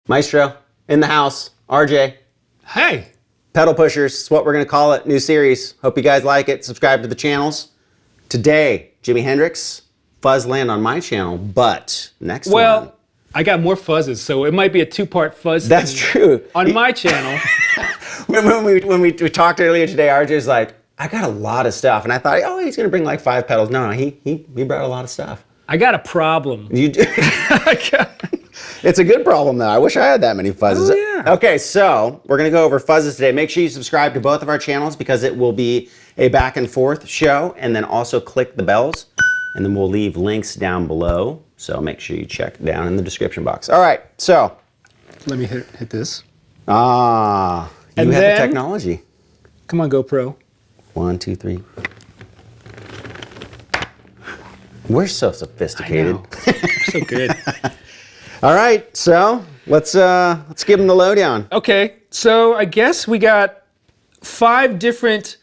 Maestro, in the house, RJ. Hey. Pedal Pushers, is what we're going to call it. New series. Hope you guys like it. Subscribe to the channels. Today, Jimi Hendrix, Fuzz land on my channel, but next one. I got more fuzzes, so it might be a two-part fuzz That's true. On my channel. when we talked earlier today, RJ's like, I got a lot of stuff. And I thought, oh, he's going to bring like 5 pedals. No, he brought a lot of stuff. I got a problem. You do? It's a good problem, though. I wish I had that many fuzzes. Oh, yeah. Okay, so we're going to go over fuzzes today. Make sure you subscribe to both of our channels because it will be a back and forth show. And then also click the bells. And then we'll leave links down below. So make sure you check down in the description box. All right, so. Let me hit this. You have the technology. Come on, GoPro. 1, 2, 3. We're so sophisticated. I know. We're so good. All right, so let's give them the lowdown. Okay, so I guess we got 5 different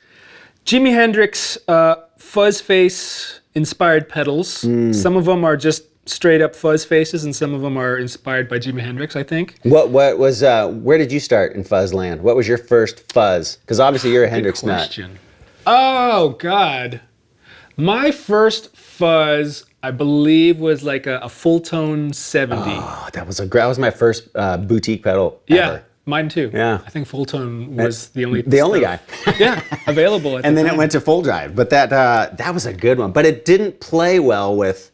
Jimi Hendrix Fuzz-Face inspired pedals. Some of them are just straight up fuzz faces, and some of them are inspired by Jimi Hendrix, I think. What was where did you start in fuzz land? What was your first fuzz? Because obviously you're a Hendrix nut. Oh God, my first fuzz, I believe, was like a full tone 70. Oh, that was my first boutique pedal Yeah, ever. mine too. Yeah, I think full tone was the only guy. Yeah, available. And then it went to full drive, but that was a good one. But it didn't play well with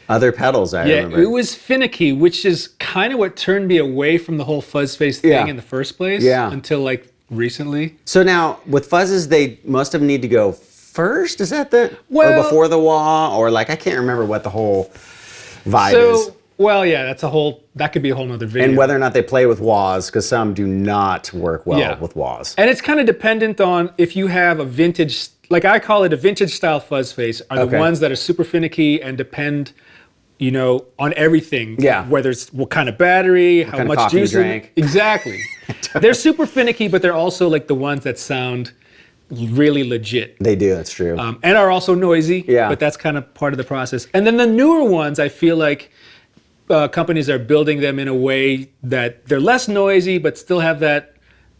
other pedals, I remember. Yeah, it was finicky, which is kind of what turned me away from the whole Fuzz-Face thing in the first place. Yeah. Until like recently. So now with fuzzes, they most of them need to go first. Is that or before the wah, or like I can't remember what the whole vibe is. Well, yeah, that could be a whole nother video. And whether or not they play with wahs, because some do not work well with wahs. And it's kind of dependent on if you have a vintage, like I call it a vintage style Fuzz-Face, are the ones that are super finicky and depend, on everything. Yeah. Whether it's what kind of battery, how much juice you drank. Exactly. They're super finicky, but they're also like the ones that sound really legit. They do, that's true. And are also noisy, but that's kind of part of the process. And then the newer ones, I feel like companies are building them in a way that they're less noisy, but still have that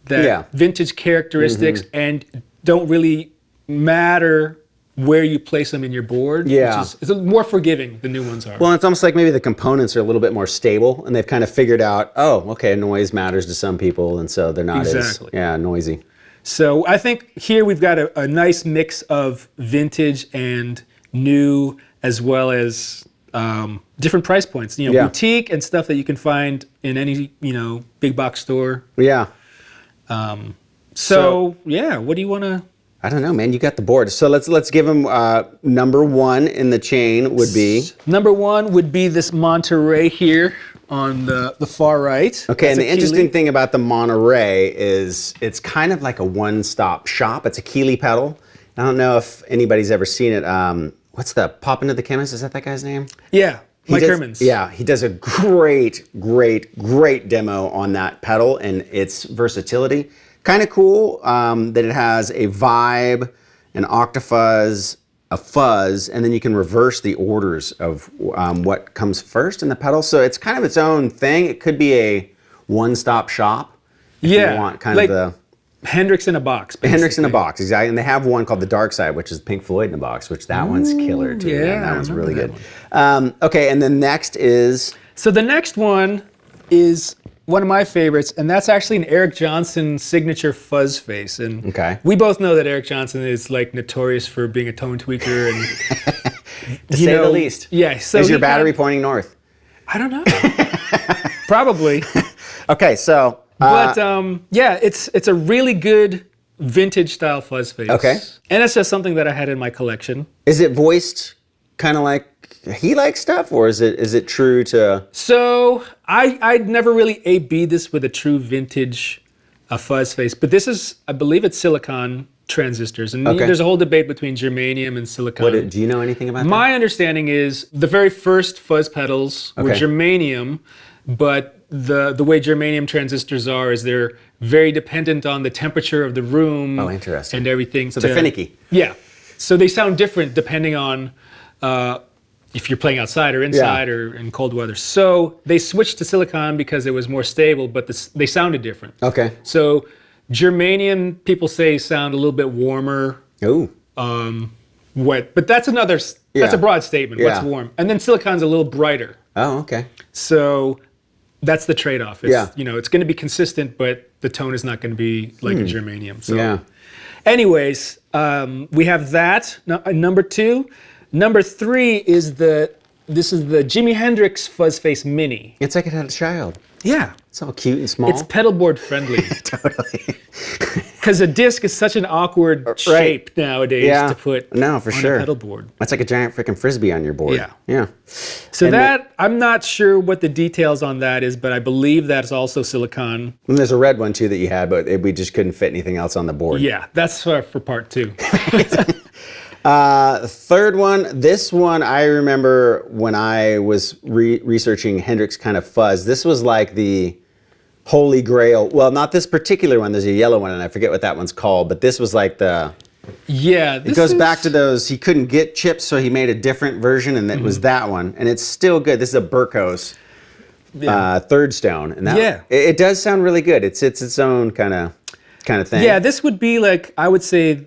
vintage characteristics and don't really matter where you place them in your board. Yeah. It's more forgiving, the new ones are. Well, it's almost like maybe the components are a little bit more stable, and they've kind of figured out, noise matters to some people, and so they're not as noisy. So I think here we've got a nice mix of vintage and new, as well as different price points. Boutique and stuff that you can find in any big box store. Yeah. So what do you want to? I don't know, man. You got the board. So let's give them number 1 in the chain would be. Number 1 would be this Monterey here on the far right. Okay, and the interesting thing about the Monterey is it's kind of like a one-stop shop. It's a Keeley pedal. I don't know if anybody's ever seen it. What's the Pop Into the Chemist? Is that guy's name? Yeah, Mike Hermans. Yeah, he does a great demo on that pedal and its versatility. Kind of cool that it has a vibe, an octafuzz, a fuzz, and then you can reverse the orders of what comes first in the pedal. So it's kind of its own thing. It could be a one-stop shop if you want kind of the Hendrix in a box. Basically. Hendrix in a box, exactly. And they have one called the Dark Side, which is Pink Floyd in a box, which that one's killer too. Yeah, that one's really good. Okay, and then next is. So the next one is one of my favorites, and that's actually an Eric Johnson signature Fuzz-Face. And we both know that Eric Johnson is like notorious for being a tone tweaker, and to say the least. Yeah. So is your battery pointing north? I don't know. Probably. Okay, so. But it's a really good vintage style Fuzz-Face. Okay. And it's just something that I had in my collection. Is it voiced kind of like he likes stuff, or is it true to? So I'd never really A/B'd this with a true vintage Fuzz-Face, but this is, I believe it's silicon transistors, and there's a whole debate between germanium and silicon. Do you know anything about that? My understanding is the very first fuzz pedals were germanium, but the way germanium transistors are is they're very dependent on the temperature of the room. Oh, interesting. And everything. So they're finicky. Yeah. So they sound different depending on if you're playing outside or inside or in cold weather. So they switched to silicon because it was more stable, but they sounded different. Okay. So germanium, people say, sound a little bit warmer. Ooh. Wet, but that's a broad statement. Yeah. What's warm? And then silicon's a little brighter. Oh, okay. So that's the trade-off. It's going to be consistent, but the tone is not going to be like a germanium. So. Yeah. Anyways, we have that, number 2. Number 3 is this is the Jimi Hendrix Fuzz-Face Mini. It's like it had a child. Yeah. It's all cute and small. It's pedal board friendly. Totally. Because a disc is such an awkward shape nowadays to put on a pedal board. It's like a giant freaking Frisbee on your board. Yeah. Yeah. So I'm not sure what the details on that is, but I believe that's also silicon. And there's a red one too that you had, but we just couldn't fit anything else on the board. Yeah, that's for part 2. Third one, this one I remember when I was researching Hendrix kind of fuzz. This was like the holy grail. Well, not this particular one. There's a yellow one, and I forget what that one's called. But this was like the... Yeah. It goes back to those, he couldn't get chips, so he made a different version, and it was that one. And it's still good. This is a Burkos Third Stone. And it does sound really good. It's its own kind of thing. Yeah, this would be like, I would say,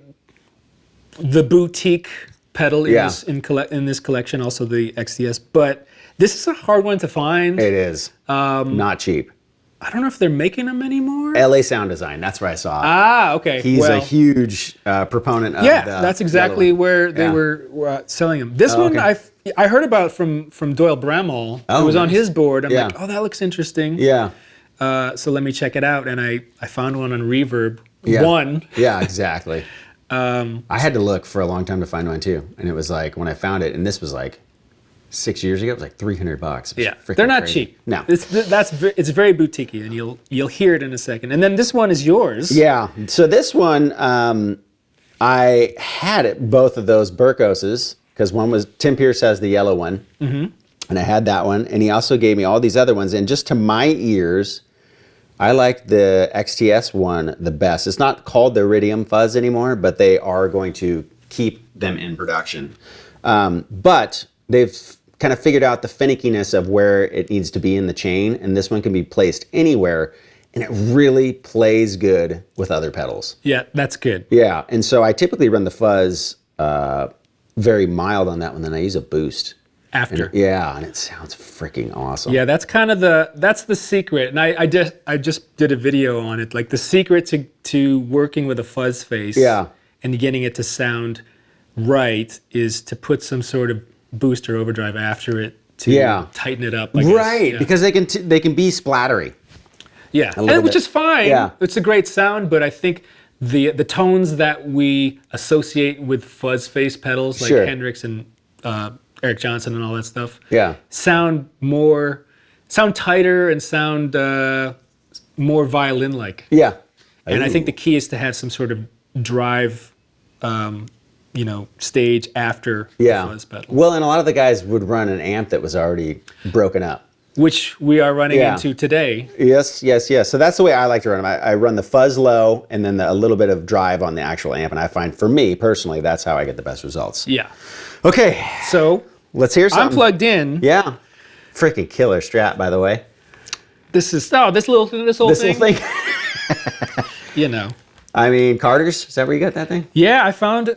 the boutique pedal in this collection, also the XDS. But this is a hard one to find. It is. Not cheap. I don't know if they're making them anymore. LA Sound Design, that's where I saw it. Ah, okay. He's a huge proponent of that's exactly where they were selling them. This one I heard about from Doyle Bramall. It was on his board. I'm like, oh, that looks interesting. Yeah. So let me check it out. And I found one on Reverb. Yeah. One. Yeah, exactly. I had to look for a long time to find one too. And it was like, when I found it, and this was like 6 years ago, it was like $300. Yeah, they're not cheap. No, it's very boutiquey, and you'll hear it in a second. And then this one is yours. Yeah. So this one, I had both of those Burkoses, because one was Tim Pierce has the yellow one, and I had that one, and he also gave me all these other ones. And just to my ears, I like the XTS one the best. It's not called the Iridium Fuzz anymore, but they are going to keep them in production. But they've kind of figured out the finickiness of where it needs to be in the chain, and this one can be placed anywhere, and it really plays good with other pedals. Yeah, that's good. Yeah, and so I typically run the fuzz very mild on that one, then I use a boost. After. And it sounds freaking awesome. Yeah, that's kind of that's the secret. And I just did a video on it. Like the secret to working with a Fuzz-Face and getting it to sound right is to put some sort of boost or overdrive after it to tighten it up. I guess. Right, because they can be splattery. Yeah, which is fine. Yeah. It's a great sound, but I think the tones that we associate with Fuzz-Face pedals, like Hendrix and Eric Johnson and all that stuff, sound tighter and sound more violin-like. Yeah. And I think the key is to have some sort of drive, stage after the fuzz pedal. Well, and a lot of the guys would run an amp that was already broken up. Which we are running into today. Yes. So that's the way I like to run them. I run the fuzz low and then a little bit of drive on the actual amp. And I find, for me personally, that's how I get the best results. Yeah. Okay. So let's hear something. I'm plugged in. Yeah. Freaking killer Strat, by the way. This little thing. I mean, Carter's. Is that where you got that thing? Yeah, I found.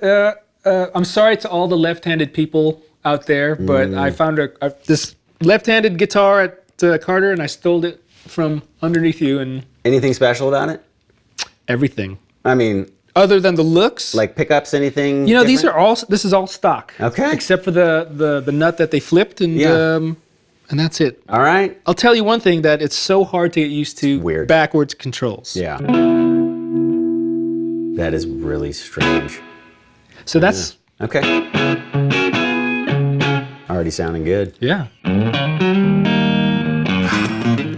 I'm sorry to all the left-handed people out there, but I found this left-handed guitar at Carter, and I stole it from underneath you. And anything special about it? Everything. I mean, other than the looks, like pickups, anything? This is all stock. Okay. Except for the nut that they flipped, and that's it. All right. I'll tell you one thing, that it's so hard to get used to. Weird. Backwards controls. Yeah. That is really strange. So that's okay. Already sounding good. Yeah.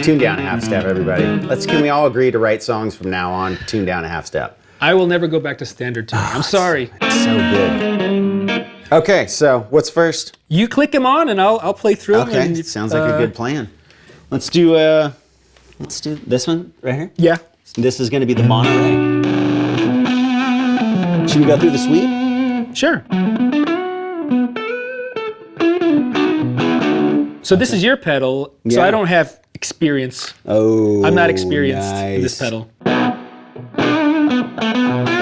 Tune down a half step, everybody. Can we all agree to write songs from now on? Tune down a half step. I will never go back to standard tuning. I'm sorry. It's so good. Okay, so what's first? You click them on, and I'll play through them. Okay, sounds like a good plan. Let's do this one right here. Yeah. This is going to be the Monterey. Should we go through the suite? Sure. So this is your pedal, so I don't have experience. Oh, I'm not experienced in this pedal. Well,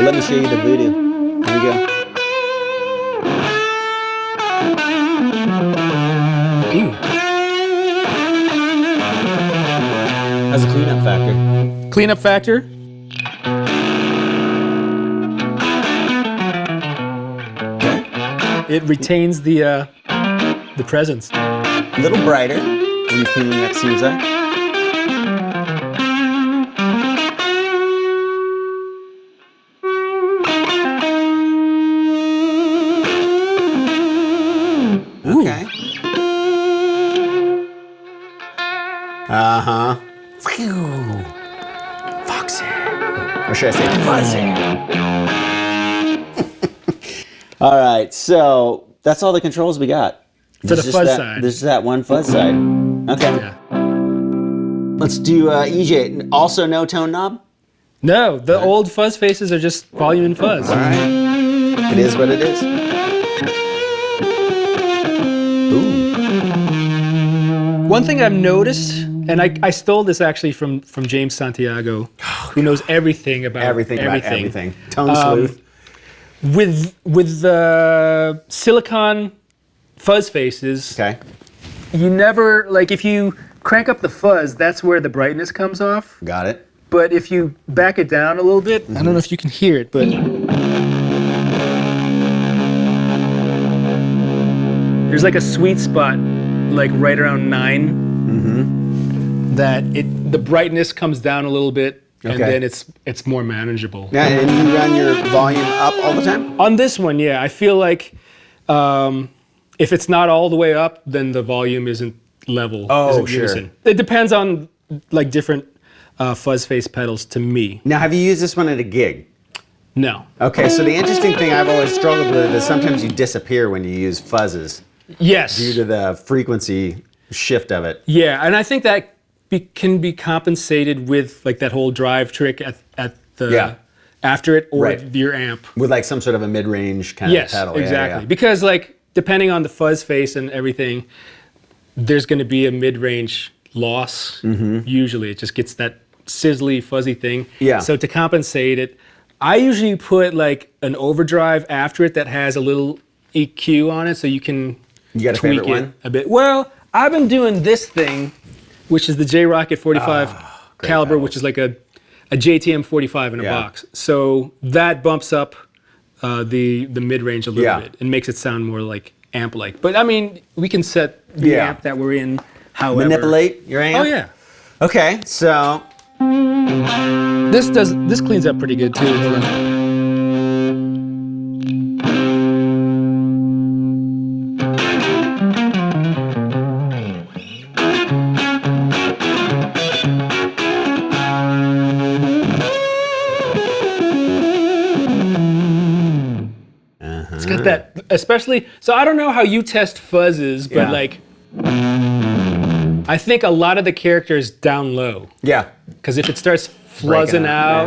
let me show you the voodoo. Here we go. Ooh. How's the cleanup factor? Cleanup factor? It retains the presence. A little brighter when you clean that, seems like. Okay. Uh-huh. Foxy. Or should I say fuzzy? All right, so that's all the controls we got. For the fuzz side. This is that one fuzz side. Okay. Yeah. Let's do EJ. Also no tone knob? No, the old Fuzz-Faces are just volume and fuzz. All right. It is what it is. Ooh. One thing I've noticed, and I stole this actually from James Santiago, who knows everything about everything. Tone sleuth. With the silicon Fuzz-Faces, Okay. you never, like if you crank up the fuzz, that's where the brightness comes off. Got it. But if you back it down a little bit, I don't know if you can hear it, but there's like a sweet spot, like right around 9, that the brightness comes down a little bit, and then it's more manageable. Yeah, and you run your volume up all the time? On this one, yeah, I feel like if it's not all the way up, then the volume isn't level. Oh, isn't sure. unison. It depends on like different Fuzz-Face pedals to me. Now, have you used this one at a gig? No. Okay, so the interesting thing I've always struggled with is sometimes you disappear when you use fuzzes Yes. due to the frequency shift of it. Yeah, and I think that can be compensated with like that whole drive trick at the after it or your amp. With like some sort of a mid-range kind of pedal. Yes, exactly. Because like depending on the Fuzz-Face and everything, there's going to be a mid-range loss. Usually, it just gets that sizzly, fuzzy thing. Yeah. So to compensate it, I usually put like an overdrive after it that has a little EQ on it, so you can got a tweak favorite it one? a bit. Well, I've been doing this thing, which is the J-Rocket 45 caliber, pedals. which is like a JTM 45 in a box. So that bumps up the mid-range a little bit and makes it sound more like amp-like. But I mean, we can set the amp that we're in however. Manipulate your amp? Oh yeah. Okay, so This cleans up pretty good too. Hold on. It's got that, especially, so I don't know how you test fuzzes, but like, I think a lot of the character is down low. yeah. Because if it starts fluzzing out,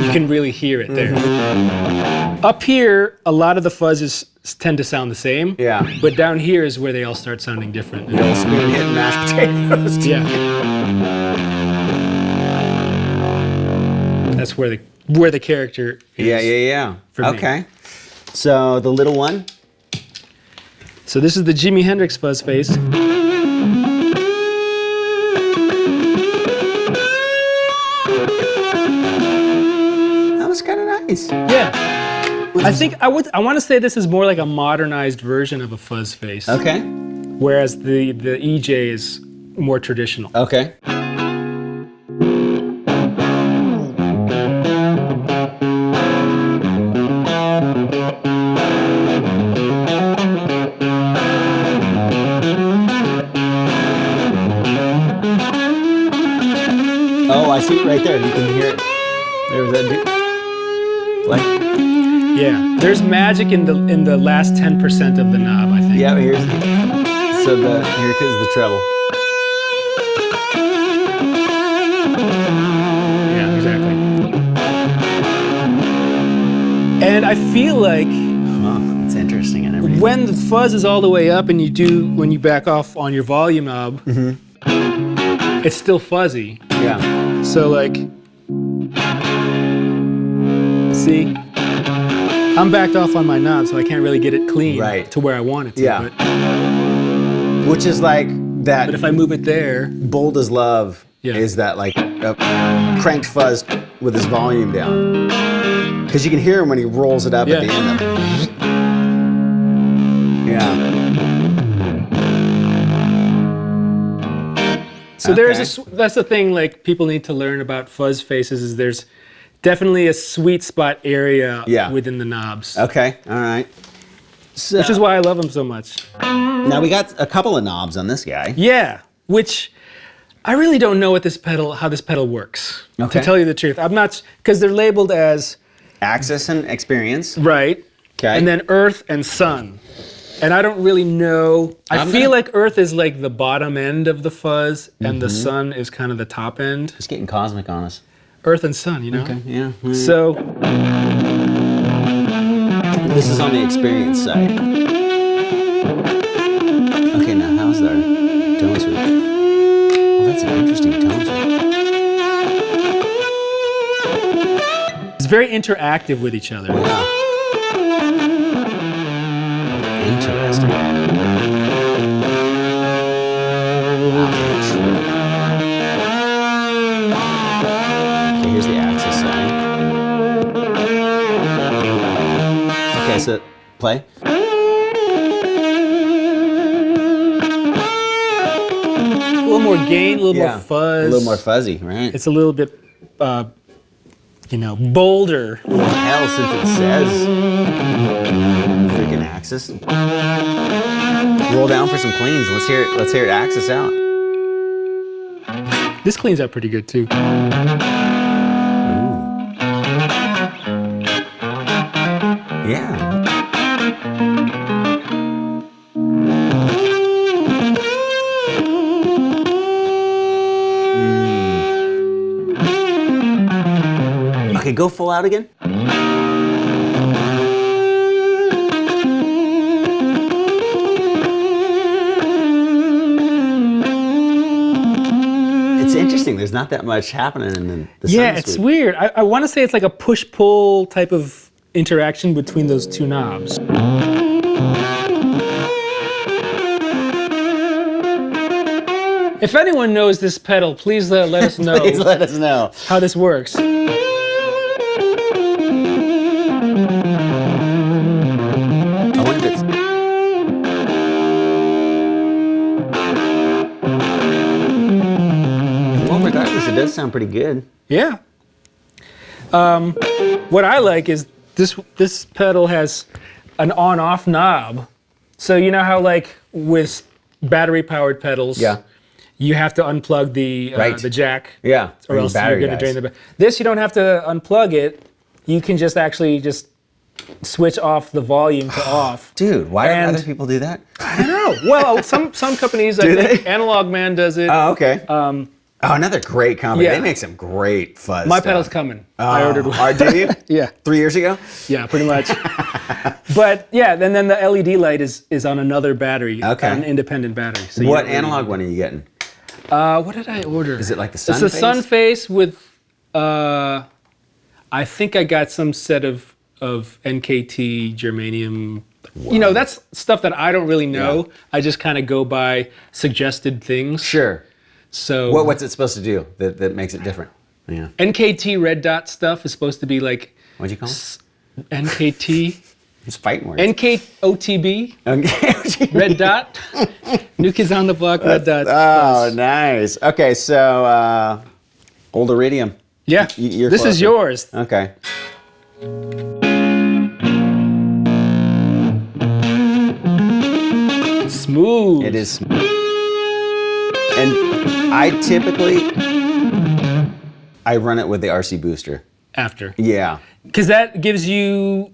you can really hear it there. Up here, a lot of the fuzzes tend to sound the same. Yeah. But down here is where they all start sounding different. The old spoon hitting mashed potatoes. Yeah. That's where the character is. Yeah. For me. Okay. So the little one. So this is the Jimi Hendrix Fuzz-Face. That was kind of nice. Yeah. I think I want to say this is more like a modernized version of a Fuzz-Face. Okay. Whereas the EJ is more traditional. Okay. Oh, I see it right there. You can hear it. There's that dude. Like, Yeah, there's magic in the last 10% of the knob, I think. yeah, but here comes the treble. Yeah, exactly. And I feel like Oh, it's interesting and everything. when the fuzz is all the way up and when you back off on your volume knob, it's still fuzzy. Yeah. So like, see, I'm backed off on my knob, so I can't really get it clean to where I want it to. Yeah. Which is like that. But if I move it there, bold as love is that like cranked fuzz with his volume down. Because you can hear him when he rolls it up at the end of it. Yeah. So that's the thing like people need to learn about fuzz faces is there's definitely a sweet spot area within the knobs. Okay, all right. So, which is why I love them so much. Now we got a couple of knobs on this guy. Yeah, which I really don't know how this pedal works. Okay. To tell you the truth, I'm not, because they're labeled as Access and Experience. Right. Okay. And then Earth and Sun. And I don't really know. I feel like Earth is like the bottom end of the fuzz, and the Sun is kind of the top end. It's getting cosmic on us. Earth and Sun, you know? Okay, yeah. So. This is on the Experience side. Okay, now how's our tone switch? Well, that's an interesting tone switch. It's very interactive with each other. Yeah. Interesting. Okay, here's the Axis side. Okay, so play. A little more gain, a little more fuzz. A little more fuzzy, right? It's a little bit, bolder. Hell, since it says freaking Axis. Roll down for some cleans. Let's hear it. Let's hear it Axis out. This cleans out pretty good too. Ooh. Yeah. Okay, go full out again. It's interesting. There's not that much happening in the it's weird. I want to say it's like a push-pull type of interaction between those two knobs. If anyone knows this pedal, please let us know. Please let us know how this works. I wonder if it's... Well, regardless, it does sound pretty good. Yeah. What I like is this pedal has an on-off knob. So you know how like with battery-powered pedals, you have to unplug the jack, or else you're going to drain the. This you don't have to unplug it. You can just switch off the volume to off. Dude, why don't other people do that? I don't know. Well, some companies, I think Analog Man does it. Oh, okay. Another great company. They make some great fuzz My stuff. pedal's coming. I ordered one. Did you? Yeah. 3 years ago? Yeah, pretty much. But yeah, and then the LED light is on another battery, an independent battery. So what analog one are you getting? What did I order? Is it like the Sun Face? It's a Sun Face with, I think I got some set of NKT germanium. Wow. You know, that's stuff that I don't really know. I just kind of go by suggested things. Sure. So what's it supposed to do that makes it different? Yeah. NKT red dot stuff is supposed to be like. What'd you call it? NKT. It's fighting words. NKOTB. Red dot. New Kids on the Block. Red dot. Oh, nice. Okay, so old iridium. Yeah. This is yours. Okay. It's smooth. It is smooth. And I typically run it with the RC booster. After. Yeah. Because that gives you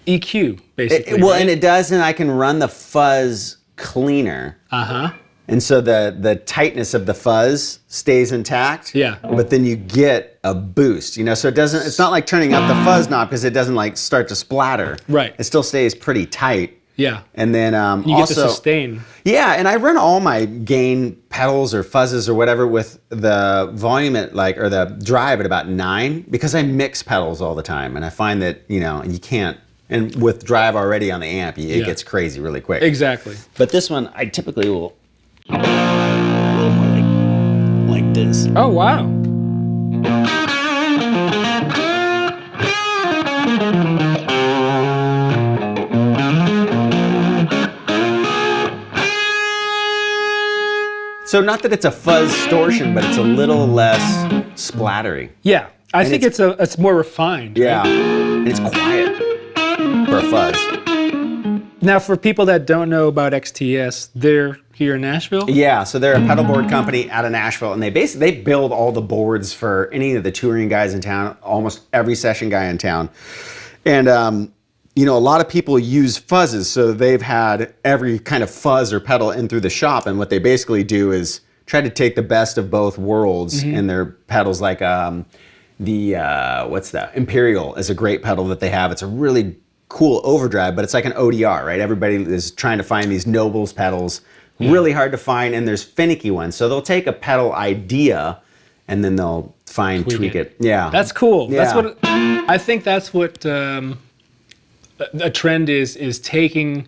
EQ, basically. And it does, and I can run the fuzz cleaner. Uh-huh. And so the tightness of the fuzz stays intact. Yeah. But then you get a boost, so it's not like turning up the fuzz knob because it doesn't like start to splatter. Right. It still stays pretty tight. Yeah. And then you also, get the sustain. Yeah, and I run all my gain pedals or fuzzes or whatever with the volume at or the drive at about 9 because I mix pedals all the time. And I find that, you can't, and with drive already on the amp, it gets crazy really quick. Exactly. But this one, I typically will a little more like this. Oh, wow. So not that it's a fuzz distortion, but it's a little less splattery. Yeah, I think it's more refined. Yeah, right? and it's quiet for a fuzz. Now, for people that don't know about XTS, they're here in Nashville? Yeah, so they're a pedal board company out of Nashville, and they build all the boards for any of the touring guys in town, almost every session guy in town. And a lot of people use fuzzes, so they've had every kind of fuzz or pedal in through the shop, and what they basically do is try to take the best of both worlds in their pedals, like what's that? Imperial is a great pedal that they have. It's a really cool overdrive, but it's like an ODR, right? Everybody is trying to find these Nobles pedals, really hard to find, and there's finicky ones. So they'll take a pedal idea, and then they'll tweak it. Yeah. That's cool. Yeah. I think that's what a trend is taking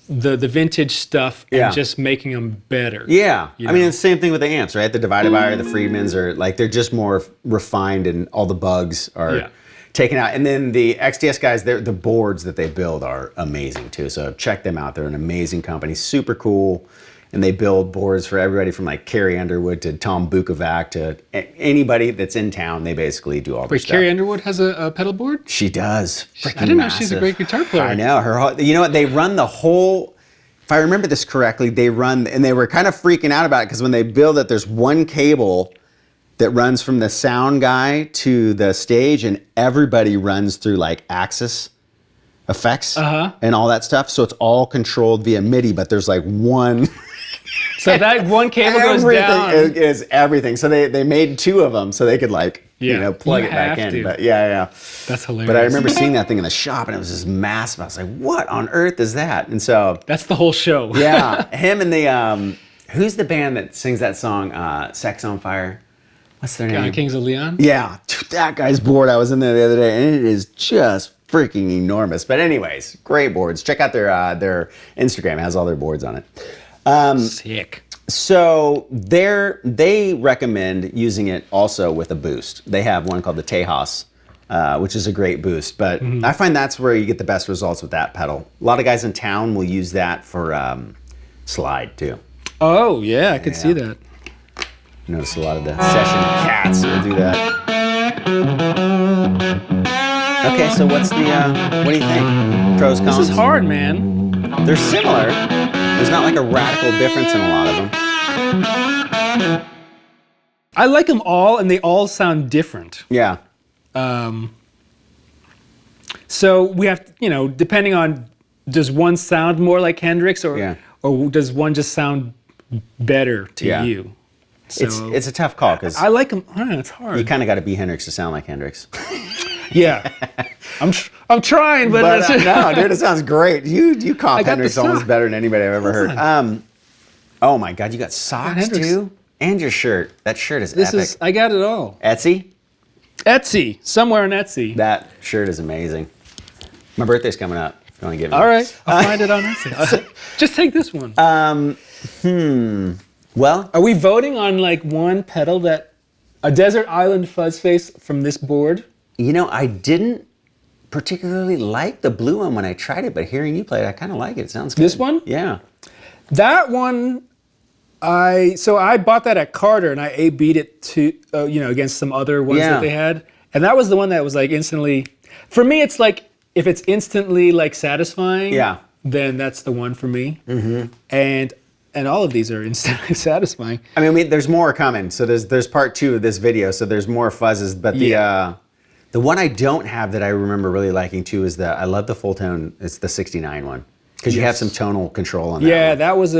the vintage stuff and just making them better. Yeah. I mean, it's the same thing with the amps, right? The Divided by, or the Friedmans are they're just more refined, and all the bugs are taken out. And then the XTS guys, the boards that they build are amazing too. So check them out. They're an amazing company, super cool. And they build boards for everybody from Carrie Underwood to Tom Bukovac to anybody that's in town. They basically do all their stuff. Carrie Underwood has a pedal board? She does. I didn't know she's a great guitar player. I know. You know what? They run the whole, if I remember this correctly, and they were kind of freaking out about it because when they build it, there's one cable that runs from the sound guy to the stage, and everybody runs through Axis effects and all that stuff. So it's all controlled via MIDI, but there's one... So that one cable goes down. Everything is everything. So they made 2 of them so they could plug it back in. But yeah. That's hilarious. But I remember seeing that thing in the shop, and it was just massive. I was like, what on earth is that? And so that's the whole show. Yeah. Him and the who's the band that sings that song, Sex on Fire? What's their name? Kings of Leon? Yeah. That guy's board. I was in there the other day, and it is just freaking enormous. But anyways, great boards. Check out their Instagram. It has all their boards on it. Sick. So they recommend using it also with a boost. They have one called the Tejas, which is a great boost. But I find that's where you get the best results with that pedal. A lot of guys in town will use that for slide too. Oh yeah, I could see that. I notice a lot of the session cats will do that. Okay, so what do you think? Pros, cons? This is hard, man. They're similar. There's not a radical difference in a lot of them. I like them all, and they all sound different. Yeah. So we have, depending on, does one sound more like Hendrix, or does one just sound better to you? So it's a tough call because I like them. It's hard. You kind of got to be Hendrix to sound like Hendrix. Yeah. I'm trying, but no, dude, it sounds great. You cop Hendrix almost better than anybody I've ever heard. Oh my God, you got socks too, and your shirt. That shirt is epic. I got it all. Etsy, somewhere on Etsy. That shirt is amazing. My birthday's coming up. If you want to give me. All right, I'll find it on Etsy. Just take this one. Well, are we voting on one pedal a Desert Island Fuzz-Face from this board? I didn't particularly like the blue one when I tried it, but hearing you play it, I kind of like it. It sounds good. This one? Yeah. That one, I bought that at Carter, and I A/B'd it to, against some other ones that they had. And that was the one that was instantly, for me, it's if it's instantly satisfying, then that's the one for me. Mm-hmm. And all of these are instantly satisfying. I mean, there's more coming. So there's part 2 of this video, so there's more fuzzes, but the one I don't have that I remember really liking too is I love the full tone. It's the 69 one because you have some tonal control on that. Yeah, one. that was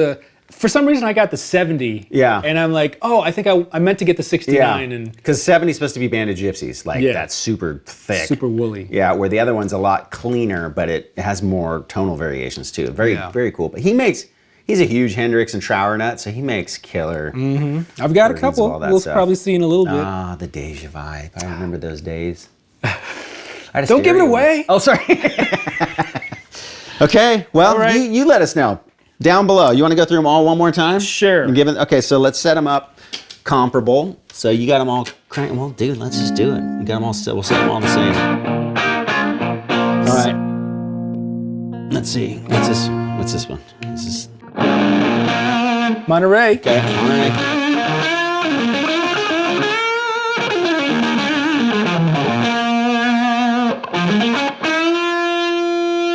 for some reason I got the 70. Yeah. And I'm like, oh, I think I meant to get the 69. And because 70 is supposed to be Band of Gypsies, like that's super thick, super woolly. Yeah, where the other one's a lot cleaner, but it has more tonal variations too. Very cool. But he's a huge Hendrix and Trower nut, so he makes killer. I've got a couple. We'll probably see in a little bit. Ah, the Deja vibe. I remember those days. Don't give it away. Oh, sorry. Okay, well, you let us know down below. You want to go through them all one more time? Sure. And okay, so let's set them up comparable. So you got them all cranked. Well, dude, let's just do it. You got them all. We'll set them all the same. All right. Let's see. What's this one? This is Monterey. Okay. Monterey.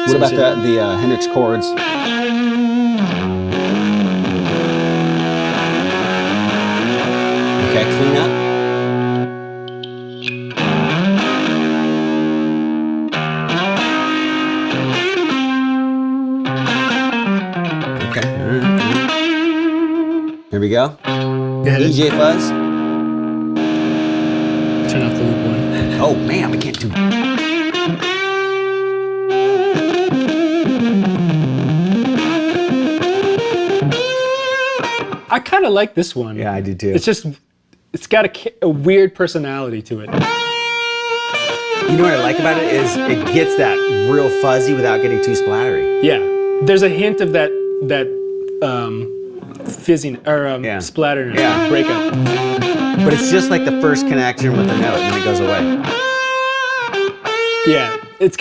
What about the Hendrix chords? Okay, clean up. Okay. Here we go. DJ Fuzz. Turn off the loop one. Oh man, we can't do. I kind of like this one. Yeah, I do too. It's got a weird personality to it. You know what I like about it is it gets that real fuzzy without getting too splattery. Yeah, there's a hint of that fizzing or splatterness, breakup. But it's just like the first connection with the note, and then it goes away. Yeah, it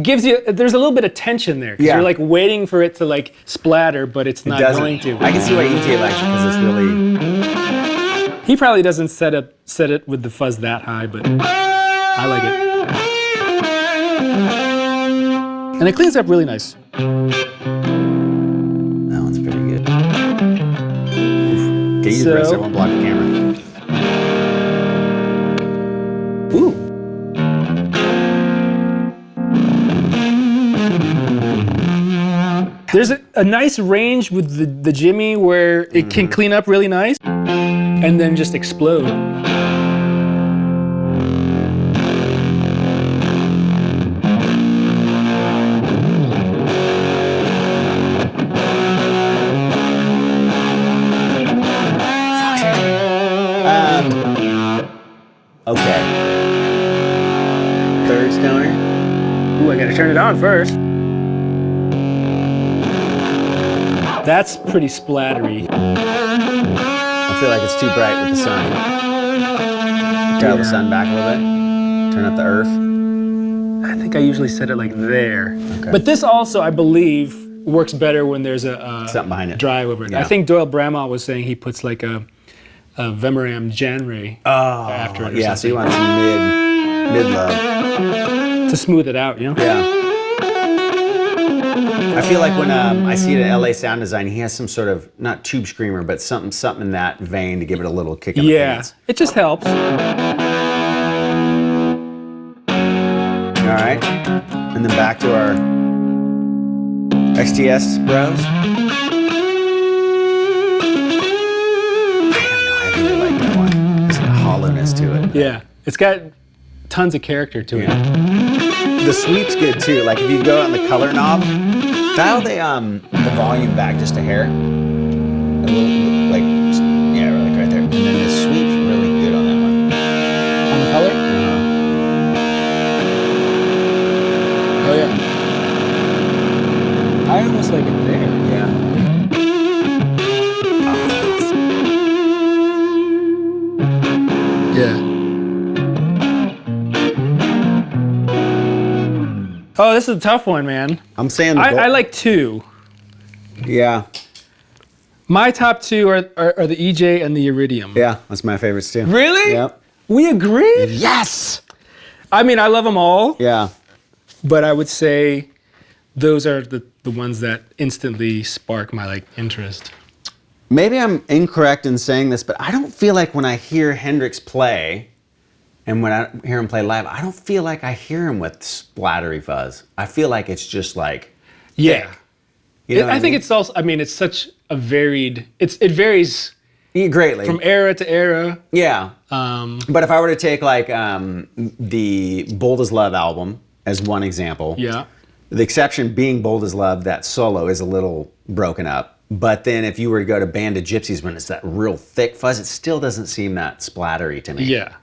gives you. There's a little bit of tension there. You're like waiting for it to like splatter, but it's not going to. I can see why EJ likes it because it's really. He probably doesn't set it with the fuzz that high, but I like it. And it cleans up really nice. That one's pretty good. Okay, you press it, won't block the camera. Ooh. There's a nice range with the Jimi where it can clean up really nice and then just explode. Okay. Third Stoner. Ooh, I gotta turn it on first. That's pretty splattery. I feel like it's too bright with the sun. Dial the sun back a little bit. Turn up the earth. I think I usually set it like there. Okay. But this also, I believe, works better when there's something behind it. Drive over it. Yeah. I think Doyle Bramall was saying he puts like a Vemoram genre after it or yeah, something. so you want some mid-low. To smooth it out, you know? Yeah. I feel like when I see it at LA Sound Design, he has some sort of, not tube screamer, but something in that vein to give it a little kick in the pants. It just helps. All right. And then back to our XTS bros. I really like that one. There's a hollowness to it. Yeah. It's got tons of character to it. The sweep's good too. Like if you go on the color knob, dial the volume back just a hair. A little, like, yeah, like right there. And then the sweep's really good on that one. On the color? Oh yeah. I almost like it there. Yeah. Yeah. Oh, this is a tough one, man. I'm saying I like two. Yeah. My top two are the EJ and the Iridium. Yeah, that's my favorites too. Really? Yep. We agree? Yes! I mean, I love them all. Yeah. But I would say those are the ones that instantly spark my interest. Maybe I'm incorrect in saying this, but I don't feel like when I hear Hendrix play, and when I hear him play live, I don't feel like I hear him with splattery fuzz. I feel like it's just like, yeah. you know I think it's also, I mean, it's such a varied. It varies greatly from era to era. Yeah. But if I were to take like the Bold as Love album as one example, Yeah. the exception being Bold as Love, that solo is a little broken up. But then if you were to go to Band of Gypsies, when it's that real thick fuzz, it still doesn't seem that splattery to me. Yeah.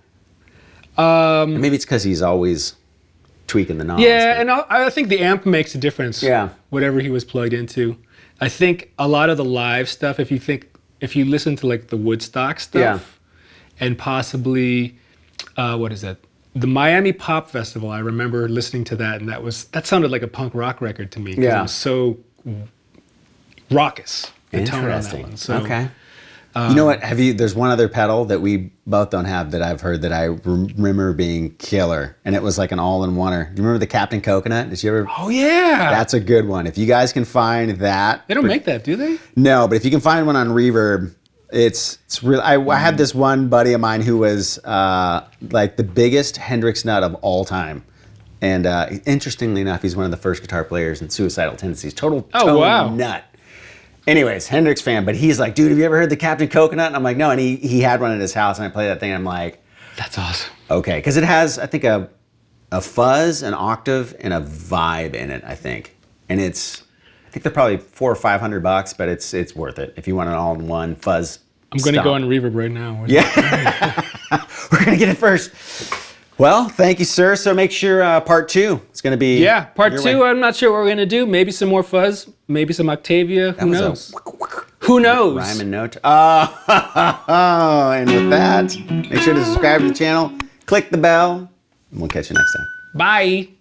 And maybe it's because he's always tweaking the knobs. Yeah, and I think the amp makes a difference. Yeah. Whatever he was plugged into. I think a lot of the live stuff, if you listen to like the Woodstock stuff, and possibly, what is that? The Miami Pop Festival, I remember listening to that, and that sounded like a punk rock record to me. Yeah. It was so raucous, the tone on that Interesting. one. So, Okay. You know what? There's one other pedal that we both don't have that I've heard that I remember being killer, and it was like an all-in-oneer. Do you remember the Captain Coconut? Did you ever? Oh yeah. That's a good one. If you guys can find that. They don't make that, do they? No, but if you can find one on Reverb, it's real. I had this one buddy of mine who was like the biggest Hendrix nut of all time. And interestingly enough, he's one of the first guitar players in Suicidal Tendencies. Total tone nut. Anyways, Hendrix fan, but he's like, dude, have you ever heard the Captain Coconut? And I'm like, no, and he had one at his house, and I played that thing, and I'm like, that's awesome. Okay, because it has, I think, a fuzz, an octave, and a vibe in it, I think. And I think they're probably $400 or $500, but it's worth it if you want an all-in-one fuzz. I'm going to go on Reverb right now. Yeah, we're going to get it first. Well, thank you, sir. So make sure part 2 is going to be... Yeah, part 2, I'm not sure what we're going to do. Maybe some more fuzz, maybe some Octavia. Who knows? Who knows? Rhyme and note. And with that, make sure to subscribe to the channel, click the bell, and we'll catch you next time. Bye.